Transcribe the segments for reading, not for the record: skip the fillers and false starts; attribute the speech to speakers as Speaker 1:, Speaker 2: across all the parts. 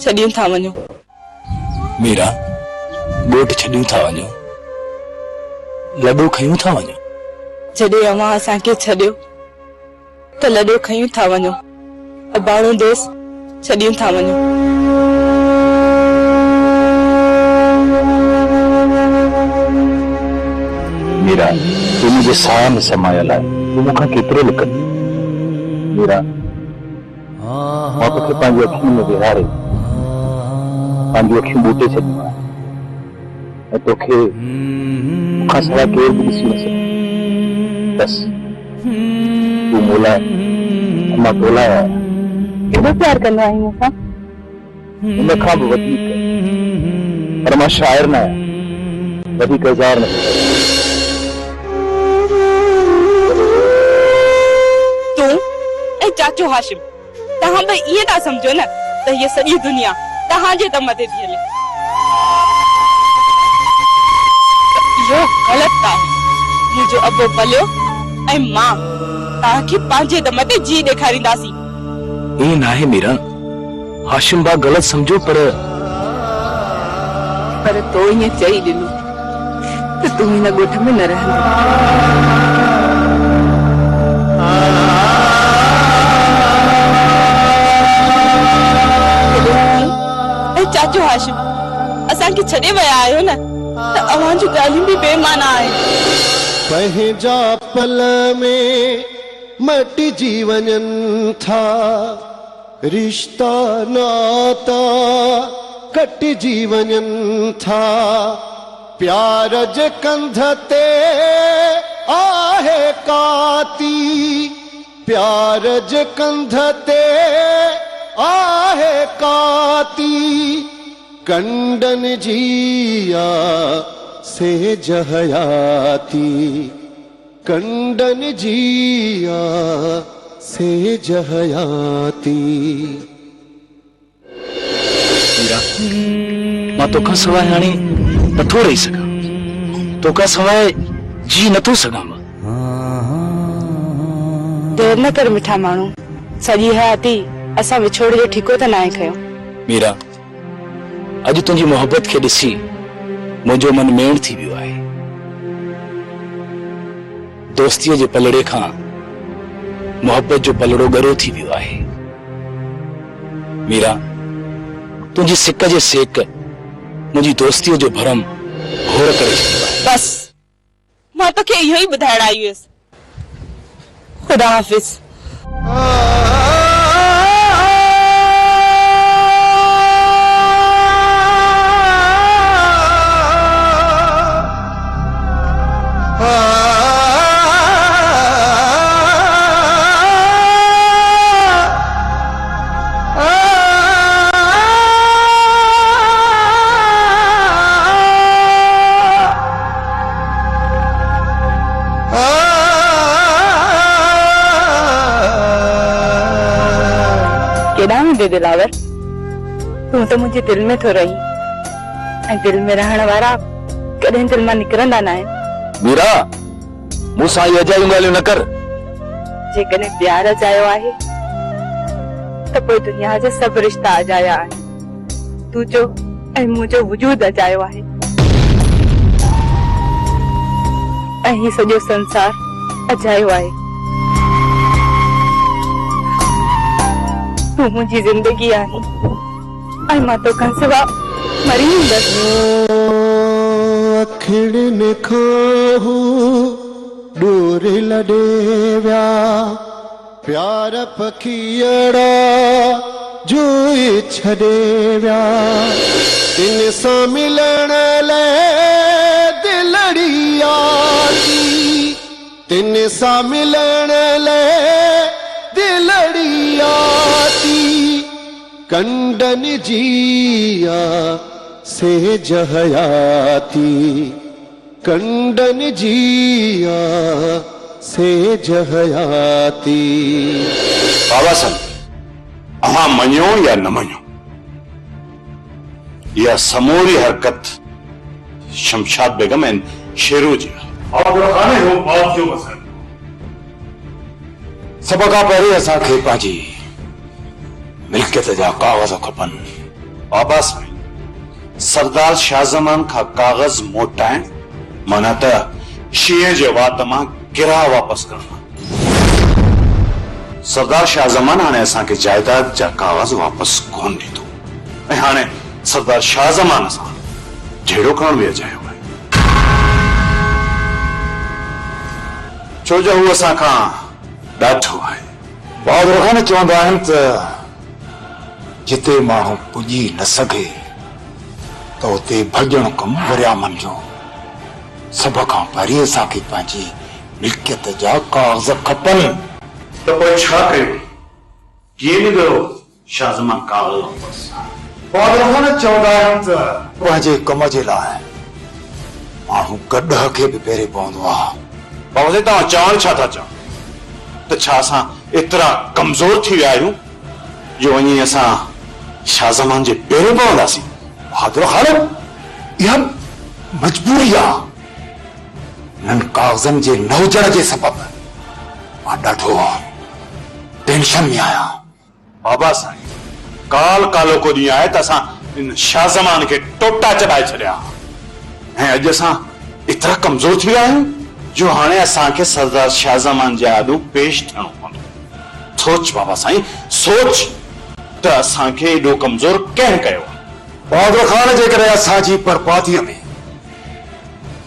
Speaker 1: छॾियूं था वञो।
Speaker 2: मीरा ॻोठ छॾियूं था वञो, लॾो खयूं था वञो।
Speaker 1: जॾहिं अव्हां असांखे छॾियो त लॾो खयूं था वञो, अबाणो दोस्त छॾियूं था वञो।
Speaker 2: मीरा तू मुझे साह में समायल आहे, तू मूंखां केतिरो लिकंदी। मीरा मां तोखे पंहिंजी अखियुनि में विहारे पंहिंजी अखियूं ॿूटे छॾियूं आहे ऐं तोखे मूंखां सवाइ केरु बि ॾिसी न सघे। बसि तू मोला मां तोला आहियां।
Speaker 1: केॾो प्यार कंदो आहीं मूंसां?
Speaker 2: उन खां बि वधीक, पर मां शाइर न आहियां, वधीक इज़हार न कयो।
Speaker 1: तूं ऐं चाचो हाशिम तव्हां बि इहे था सम्झो न त हीअ सॼी दुनिया तव्हांजे दम ते थी हले। इहो ग़लति आहे। मुंहिंजो अबो पलियो ऐं मां तव्हांखे पंहिंजे दम ते जी ॾेखारींदासीं।
Speaker 2: ईअं न आहे मीरा, हाशिम बा ग़लति सम्झो, पर
Speaker 1: तो ईअं चई ॾिनो त तूं हिन ॻोठ में न रहंदो। चाचो हाशिम असांखे छॾे विया आहियो न त अव्हां जूं ॻाल्हियूं बि बेमाना आहिनि।
Speaker 3: पंहिंजा पल में मटिजी वञनि था, रिश्ता नाता कटिजी वञनि था। प्यार जे कंध ते आहे काती, प्यार जे कंध ते आहे काती। कंडन जिया से जहयाती, कंडन जिया से जहयाती।
Speaker 2: मां तोखां सवाइ हाणे नथो रही सघां, तोखां सवाइ जी नथो सघां।
Speaker 1: देर न कर मिठा माण्हू, सॼी हयाती असां विछोड़ जो ठीको त नाहे खयो।
Speaker 2: मीरा अॼु तुंहिंजी मोहब्बत खे ॾिसी मुंहिंजो मन मेण थी वियो आहे। दोस्तीअ जे पलड़े खां मोहब्बत जो पलड़ो ॻरो थी वियो आहे। मीरा तुंहिंजी सिक जे सेक मुंहिंजी दोस्तीअ जो भरम घोर करे छॾियो आहे।
Speaker 1: बस मां तोखे इहो ई ॿुधाइण आई हुयसि। ख़ुदा हाफ़िज़। केॾां वेंदे दिलावर, तूं त मुंहिंजे दिल में थो रही ऐं दिल में रहण वारा कॾहिं दिल मां निकिरंदा न आहिनि।
Speaker 2: मीरा मूंसां इहे अजायूं ॻाल्हियूं न कर।
Speaker 1: जेकॾहिं प्यार अजायो आहे त पोइ दुनिया जा सभु रिश्ता अजाया आहिनि। तुंहिंजो ऐं मुंहिंजो वजूद अजायो आहे ऐं हीउ सॼो संसार अजायो आहे। तूं मुंहिंजी ज़िंदगी आहे ऐं मां तोखां सिवा मरी वेंदसि।
Speaker 3: अखिड़ियुनि खां दूर लॾे विया, प्यार पखियड़ा जोई छॾे विया। तिन सां मिलण लाइ दिलड़ी आती, तिन सां मिलण लाइ दिलड़ी आती। कंडन जिया से जहयाती, कंडन जिया से जहयाती।
Speaker 4: बाबा सन अहां मञो या न मञो, यह समूरी हरकत शमशाद बेगम एंड शेरू जी
Speaker 2: सब खां पहिरीं असांखे पंहिंजी मिल्कियत जा कागज़ खपनि।
Speaker 4: बाबा साईं, सरदार शाहजमान का कागज मोटाइण माना त शींहं जे वात मां गिरा वापस करना। सरदार शाहजमान हाणे असांखे जायदाद जा कागज वापस कोन ॾींदो ऐं हाणे सरदार शाहजमान सां झेड़ो करण बि अजायो आहे, छो जो हू असां खां ॾाढो आहे।
Speaker 2: बहादुर खान चवंदा आहिनि त जिते माण्हू पुॼी न सघे त उते भॼण कमु वरियामनि जो। सभ खां पहिरीं असांखे पंहिंजी मिल्कियत जा कागज़ खपनि।
Speaker 4: त पोइ छा कयूं? कीअं ॾींदो शाहजमान कागज वापस?
Speaker 2: बहादुर खान चवंदा आहिनि त पंहिंजे कम जे लाइ माण्हू गॾह खे बि पहिरें पवंदो आहे।
Speaker 4: बाबा साईं, तव्हां चवण छा था चओ? त छा असां एतिरा कमज़ोर थी विया आहियूं जो वञी असां शाहजमान जे पेर पवंदासीं?
Speaker 2: बहादुर खान, इहा मजबूरी आहे। इन्हनि कागज़नि जे न हुजण जे सबबि मां ॾाढो टेंशन में आहियां।
Speaker 4: बाबा साईं, काल कालो को ॾींहुं आहे त असां इन शाहजमान खे टोटा चढ़ाए छॾिया ऐं अॼु असां एतिरा कमज़ोर थी विया आहियूं जो हाणे असांखे सरदार शाहजमान जे आॾो पेश थियणो पवंदो। सोच बाबा साईं, सोच त असांखे एॾो कमज़ोर कंहिं कयो आहे?
Speaker 2: बहादुर खान, जेकॾहिं असांजी बर्बादीअ में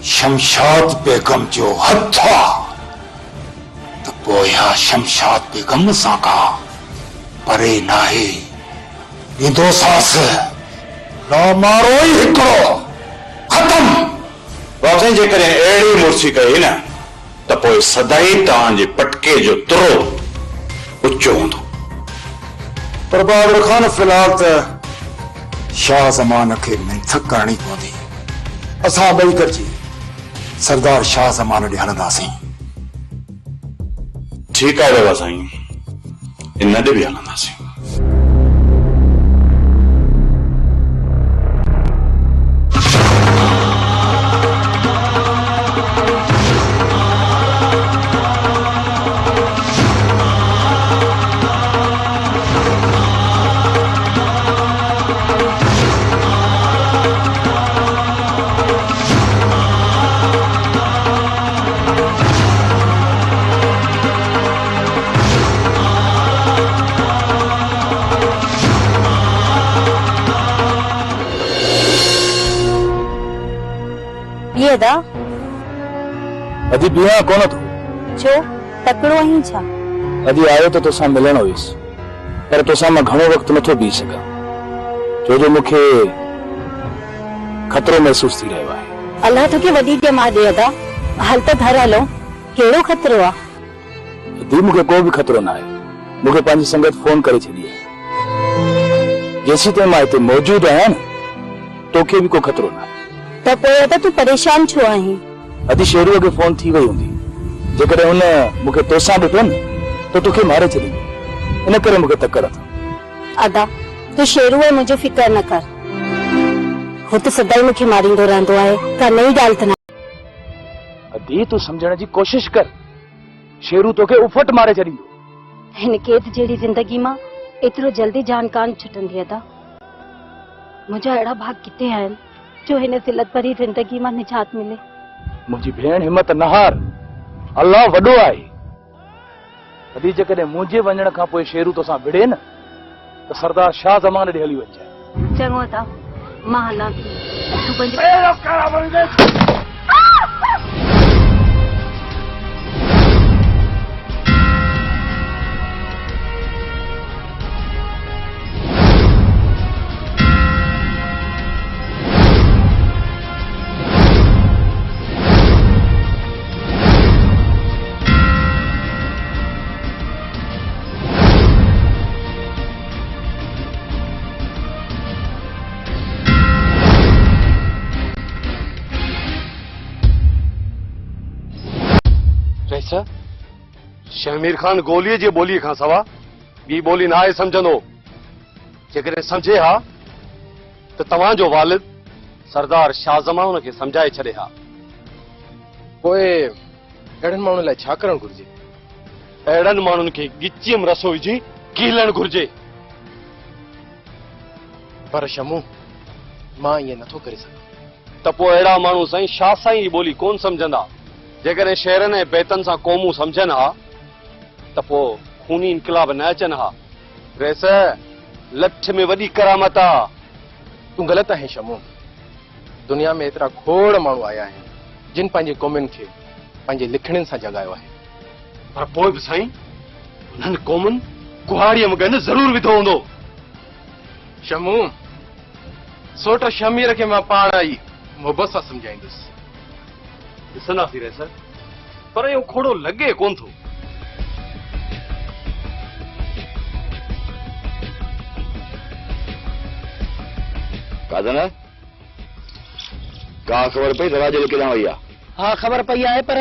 Speaker 2: शमशाद बेगम जो हथ आहे त पोइ इहा शमशाद बेगम सां खां परे नाहे। ईंदो सास न मारो ई हिकिड़ो ख़तम।
Speaker 4: बाबा साईं, जेकॾहिं अहिड़ी मुर्सी कई न त पोइ सदाई तव्हांजे पटके जो तुरो ऊचो हूंदो।
Speaker 2: पर बहादुर खान, फिलहाल त शाह ज़मान खे मिंथक करणी पवंदी। असां ॿई गॾिजी सरदार शाह ज़मान ॾे हलंदासीं।
Speaker 4: ठीकु आहे बाबा साईं, इन ॾे बि हलंदासीं।
Speaker 5: ये दा
Speaker 2: अॼु बीहा कोन थो।
Speaker 5: छो तकड़ो आहीं छा?
Speaker 2: अॼु आयो त तोसां मिलण हुयुसि, पर तोसां मां घणो वक़्तु नथो बीह सघां, छो जो मूंखे ख़तरो महसूस थी रहियो आहे।
Speaker 5: अल्लाह तोखे वॾी ॼमा ॾे अदा। हल त घर हलो। कहिड़ो ख़तरो आहे?
Speaker 2: दी, मूंखे को बि ख़तरो न आहे। मूंखे पंहिंजी संगत फोन करे छॾी आहे। जेसीं ताईं मां हिते मौजूदु आहियां न, तोखे बि को ख़तरो न आहे।
Speaker 5: त पोइ अदा तूं परेशान छो आहीं?
Speaker 2: अॼु शेरूअ खे फोन थी वई हूंदी। जेकॾहिं हुन मूंखे तोसां ॾिठो न त तोखे मारे छॾींदो, इन करे मूंखे तकड़ अथव।
Speaker 5: अदा तूं शेरू आहे, मुंहिंजो फिकर न कर। हू त सदाई मूंखे मारींदो रहंदो आहे, का नई ॻाल्हि त न।
Speaker 2: अदी, तूं सम्झण जी कोशिश कर। शेरू तोखे उफट मारे छॾींदो।
Speaker 5: हिन कैद जहिड़ी जिंदगी मां एतिरो जल्दी जान कान छुटंदी अदा। मुंहिंजा अहिड़ा भाग किथे आहिनि जो हिन ज़िलत भरी जिंदगी मां निजात मिले।
Speaker 2: मुंहिंजी भेण हिम्मत न हार, अल्लाह वॾो आहे। अदी, जेकॾहिं मुंहिंजे वञण खां पोइ शेरू तोसां विड़े न त सरदार शाह ज़मान ॾे हली वञजांइ।
Speaker 5: चङो अदा, मां हलां थी। तूं पंहिंजे
Speaker 6: शमीर खान गोलीअ जी ॿोलीअ खां सवा ॿी ॿोली न आहे सम्झंदो। जेकॾहिं सम्झे हा त तव्हांजो वालिद सरदार शाहजमान हुनखे सम्झाए छॾे हा।
Speaker 7: पोइ अहिड़नि माण्हुनि लाइ छा करणु घुर्जे?
Speaker 6: अहिड़नि माण्हुनि खे गिचीअ में रसो विझी कीलणु घुर्जे।
Speaker 7: पर शमू मां ईअं नथो करे सघां।
Speaker 6: त पोइ अहिड़ा माण्हू साईं छा साईं जी ॿोली कोन सम्झंदा? जेकॾहिं शहरनि ऐं बेतनि सां क़ौमूं सम्झनि हा त पोइ खूनी इनकलाब न अचनि हा। वैसे लठ में वॾी करामत आहे।
Speaker 7: तूं ग़लति आहे शमू। दुनिया में एतिरा खोड़ माण्हू आया आहिनि जिन पंहिंजे क़ौमुनि खे पंहिंजे लिखणनि सां जगायो आहे।
Speaker 6: पर पोइ बि साईं उन्हनि क़ौमुनि कुहाड़ीअ मूंखे न ज़रूरु विधो हूंदो।
Speaker 7: शमू सोट शमीर खे मां पाण आई मोहबत सां सम्झाईंदुसि।
Speaker 6: ॾिसंदासीं रहे सर, पर इहो खोड़ो लॻे कोन थो।
Speaker 2: कादन का ख़बर पई दरवाजे केॾां वई आहे?
Speaker 8: हाँ खबर पई आहे पर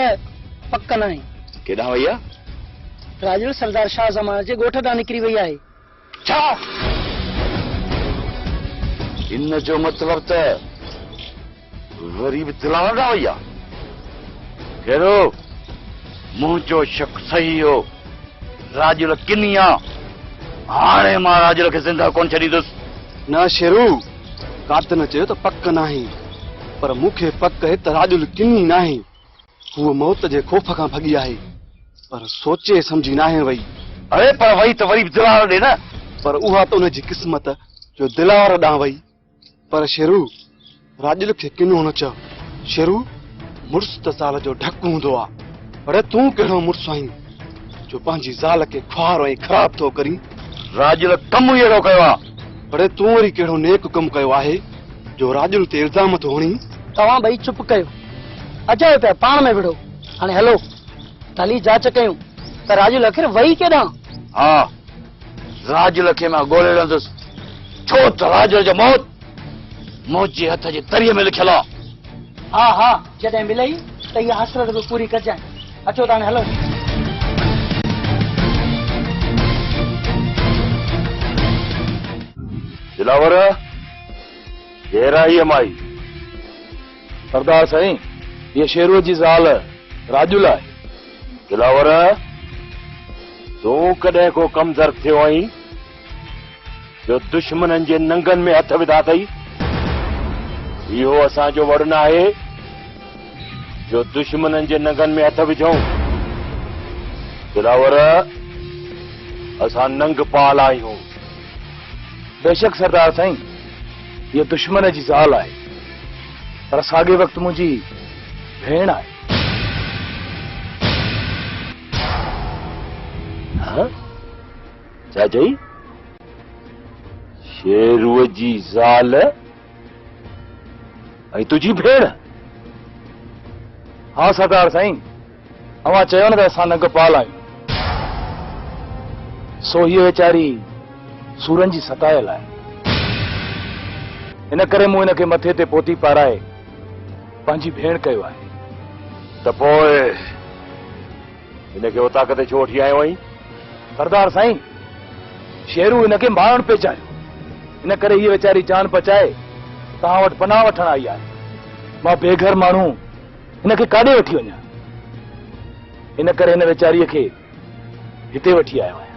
Speaker 8: पक न आहे।
Speaker 2: केॾां वई आहे?
Speaker 8: राजुल सरदार शाह ज़मान जे ॻोठ ॾांहुं निकिरी वई आहे।
Speaker 2: छा इन जो मतिलब त वरी बि दिलावर ॾांहुं वई आहे? कहिड़ो मुंहिंजो शक सही हो। राजुल किनी आहे। हाणे मां राजुल खे ज़िंदा कोन छॾींदुसि।
Speaker 6: न शेरू, कातन चयो त पक नाहे, पर मूंखे पक आहे त राजुल किनी नाहे। हूअ मौत जे खौफ खां भॻी आहे, पर सोचे सम्झी नाहे वई।
Speaker 2: अरे पर वई त वरी बि दिलावर ॾे न।
Speaker 6: पर उहा त उनजी क़िस्मत जो दिलावर ॾांहुं वई। पर शेरू, राजुल खे किनो न चओ। शेरू, मुड़ुस त ज़ाल जो ढकु हूंदो आहे, पर तूं कहिड़ो मुड़ुस आहीं जो पंहिंजी ज़ाल खे ख्वार ऐं ख़राब थो करी।
Speaker 2: राजुल कमु अहिड़ो कयो आहे।
Speaker 6: पर तूं वरी कहिड़ो नेक कमु कयो आहे जो राजुल ते इल्ज़ाम थो हणी।
Speaker 8: तव्हां ॿई चुप कयो। अचो पिया पाण में विढ़ो। हाणे हलो तली जांच कयूं त राजुल आख़िर वई केॾां।
Speaker 2: हा, राजुल खे मां ॻोल्हे रहंदुसि, छो त राजुल जो मौत मुंहिंजे हथ जे तरीअ में लिखियल आहे।
Speaker 8: हा हा, जॾहिं मिलई त इहा हसरत बि पूरी कजांइ। अचो त हाणे हलो।
Speaker 2: दिलावर केरु आहे हीअ माई?
Speaker 9: सरदार साईं, ये शेरूअ जी ज़ाल राजुल आहे।
Speaker 2: दिलावर तूं कॾहिं को कमज़र थियो आहीं जो दुश्मननि जे नंगनि में हथ विधा अथई? इहो असांजो वड़ न आहे जो दुश्मननि जे नंगनि में हथ विझूं। दिलावर असां नंग पाल आहियूं।
Speaker 9: बेशक सरदार साईं, ये दुश्मन जी ज़ाल आहे, पर साॻे वक़्तु मुंहिंजी भेण आहे।
Speaker 2: हाँ? छा चई? शेरूअ जी ज़ाल ऐं तुंहिंजी भेण?
Speaker 9: हा सरदार साईं, अवां चयो न त असां नंग पाल आहियूं। सो हीअ वेचारी सूरन जी सतायल आहे। इन करे मूं हिनखे मथे ते पोती पाराए पंहिंजी भेण कयो आहे।
Speaker 2: त पोइ हिनखे उतां किथे छो वठी आयो आहीं?
Speaker 9: सरदार साईं, शेरू हिनखे मारणु पे चाहियो, इन करे हीअ वेचारी जान बचाए तव्हां वटि पनाह वठण आई आहे। मां बेघर माण्हू हिनखे काॾे वठी वञा, इन करे हिन वेचारीअ खे हिते वठी आयो आहियां।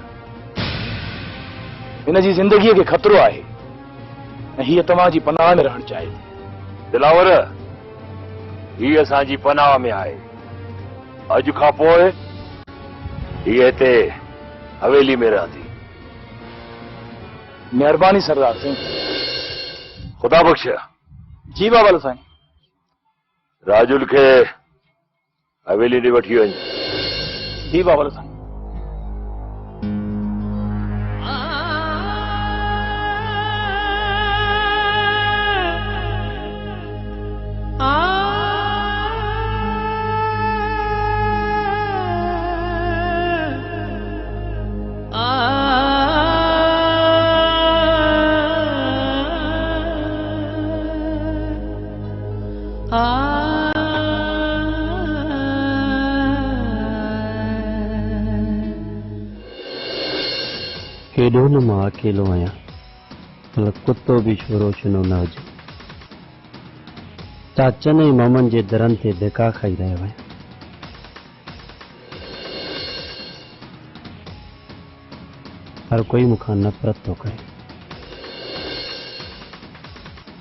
Speaker 9: हिन जी ज़िंदगीअ खे ख़तरो आहे ऐं हीअ तव्हां जी पनाह में रहणु चाहे थी।
Speaker 2: दिलावर, हीअ असांजी पनाह में आहे। अॼु खां पोइ हीअ हिते हवेली में रहंदी।
Speaker 9: महिरबानी सरदार साईं।
Speaker 2: ख़ुदा बख़्श।
Speaker 9: जी बाबा साईं।
Speaker 2: राजुल खे हवेली ॾे वठी वञ।
Speaker 9: जी बाबा साईं।
Speaker 10: हेॾो न मां अकेलो आहियां, भला कुतो बि छोरो छुनो न हुजे। चाचनि ऐं मामनि जे दरनि ते धिका खाई रहियो आहियां। हर कोई मूंखां नफ़रत थो करे।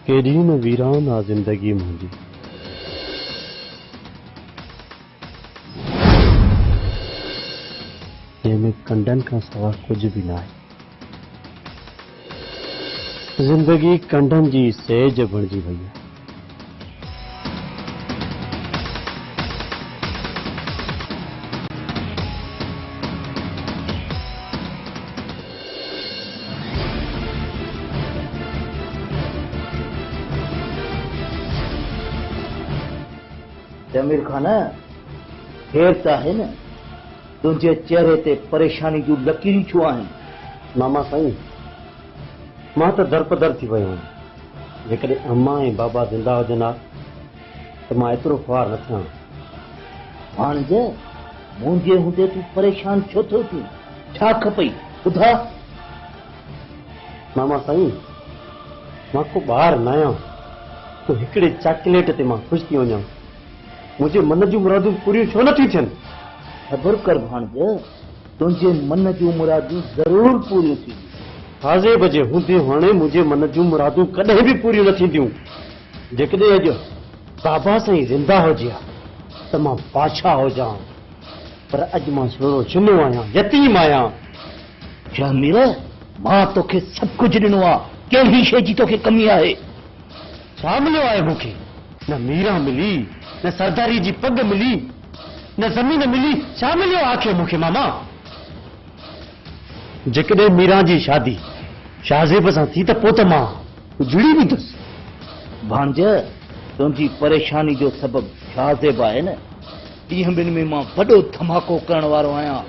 Speaker 10: केॾी न वीरान आ ज़िंदगी मुंहिंजी। जंहिंमें कंडनि खां सवा कुझु बि न आहे। ज़िंदगी कंडनि जी सेज बणिजी वई आहे।
Speaker 11: जमीर खान हेर त आहे न, तुंहिंजे चेहरे ते परेशानी जूं लकीरूं छो आहिनि?
Speaker 10: मामा साईं, मां त दरपदर थी वियो आहियां। जेकॾहिं अम्मा ऐं बाबा ज़िंदा हुजनि त मां एतिरो ख्वार न थियां।
Speaker 11: हाणे मुंहिंजे हूंदे तूं परेशान छो थियो तूं? छा खपई ॿुधा?
Speaker 10: मामा साईं, मां को ॿार न आहियां, तो हिकिड़े चॉकलेट ते मां ख़ुशि थी वञा। मुंहिंजे मन जूं मुरादूं पूरियूं छो नथियूं थियनि?
Speaker 11: ख़बर कर भाणज, तुंहिंजे मन जूं मुरादूं ज़रूर पूरियूं थींदियूं।
Speaker 10: हाज़े बजे हूंदे हाणे मुंहिंजे मन जूं मुरादूं कॾहिं बि पूरियूं न थींदियूं। जेकॾहिं अॼु बाबा साईं ज़िंदा हुजे हा त मां बादशाह हुजां, पर अॼु मां छोरो शुनो आहियां, यतीम आहियां।
Speaker 11: जमीर, मां तोखे सभु कुझु ॾिनो आहे, कहिड़ी शइ जी तोखे कमी आहे?
Speaker 10: छा मिलियो आहे मूंखे? न मीरा मिली, न सरदारी जी पग मिली, न ज़मीन मिली, छा मिलियो आखिर मूंखे मामा? जेकॾहिं मीरा जी शादी शाहज़ेब सां थी त पोइ त मां जुड़ी वेंदुसि।
Speaker 11: भाणज, तुंहिंजी परेशानी जो सबबु शाहज़ेब आहे न। ॾींहं ॿिनि में मां वॾो धमाको करण वारो आहियां।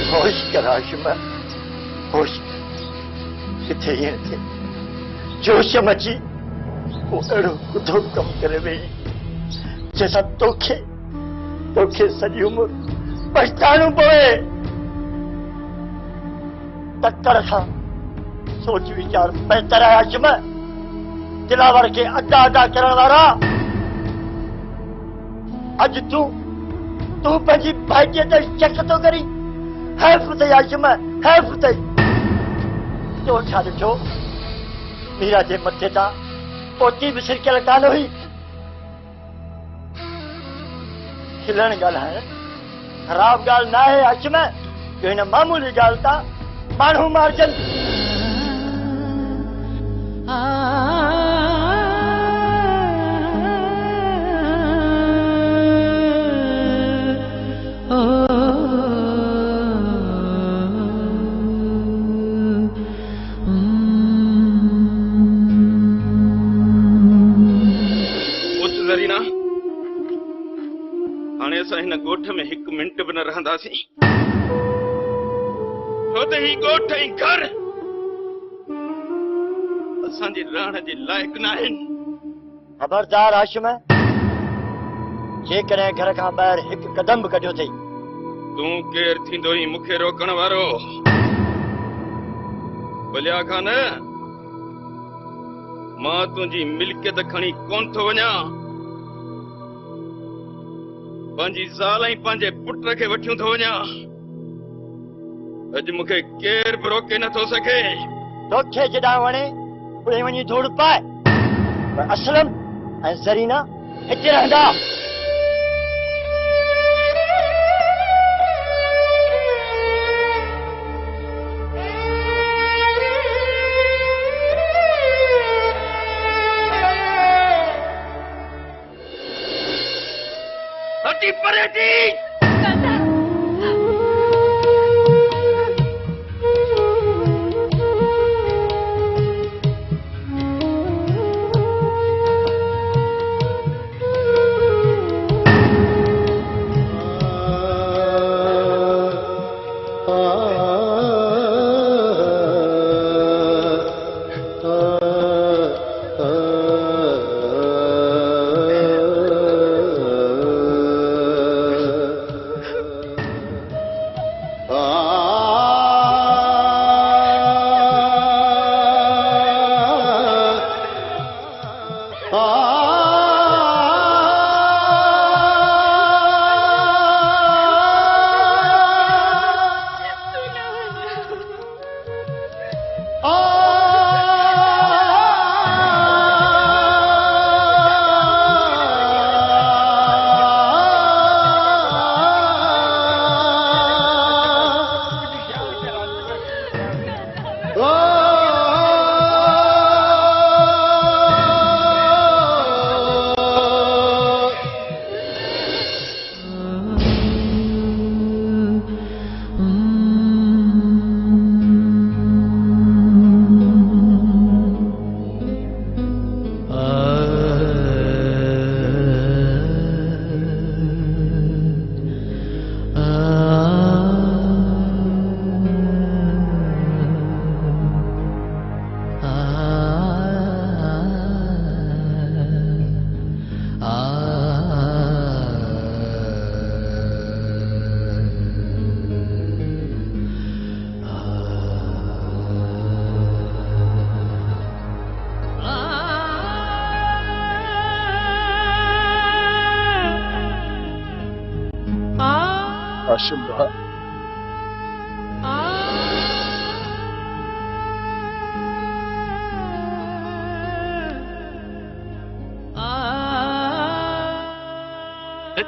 Speaker 12: होश कर आशिमा, होश किथे ईअं थिए जोश में अची वो अहिड़ो कुथो कमु करे वई जंहिंसां तोखे सॼी उमिरि पछताइणो पवे। तकड़ खां सोच वीचार बहितर आहे आशिमा। दिलावर खे अदा अदा करण वारा अॼु तूं पंहिंजी भाईअ ते शक थो करी। हैफ़ अथई आशिमा, हैफ़ अथई। तो छा ॾिठो? मीरा जे मथे तां पोती बि सिरकियल कान हुई। खिलण ॻाल्हाइण ख़राब ॻाल्हि न आहे आशिमा, जो हिन मामूली ॻाल्हि तां माण्हू मारजनि।
Speaker 13: हाणे असां हिन ॻोठ में हिकु मिंट बि न रहंदासीं, छो त ही ॻोठ ऐं घर असांजे रहण जे लाइक़ न आहिनि।
Speaker 12: ख़बरदार आशिमा, जेकॾहिं घर खां ॿाहिरि हिकु कदम बि कढियो अथई।
Speaker 13: तूं केरु थींदो ई मूंखे रोकण वारो? भलिया खान, मां तुंहिंजी मिल्कियत खणी कोन थो वञा। पंहिंजी ज़ाल ऐं पंहिंजे पुट खे वठियूं थो वञा। अॼु मूंखे केरु बि रोके नथो सघे।
Speaker 12: तोखे जेॾां वणे उते वञी धूड़ पाए, पर असलम ऐं ज़रीना हिते रहंदा।
Speaker 13: हटी परे थी।
Speaker 9: हाशिम भाई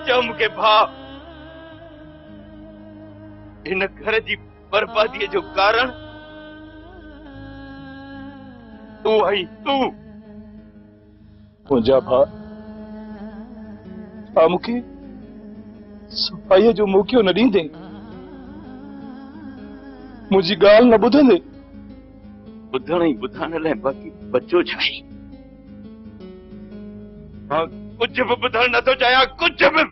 Speaker 13: चओ मूंखे भाउ हिन घर जी बर्बादीअ जो कारण तूं आई तूं
Speaker 9: मुंहिंजा भाउ हा मूंखे सफ़ाईअ जो मौक़ो न ॾींदे मुंहिंजी ॻाल्हि न ॿुधंदे
Speaker 13: ॿुधण ई ॿुधाइण लाइ बाक़ी बचो छा आहे मां कुझु बि ॿुधणु नथो चाहियां कुझु बि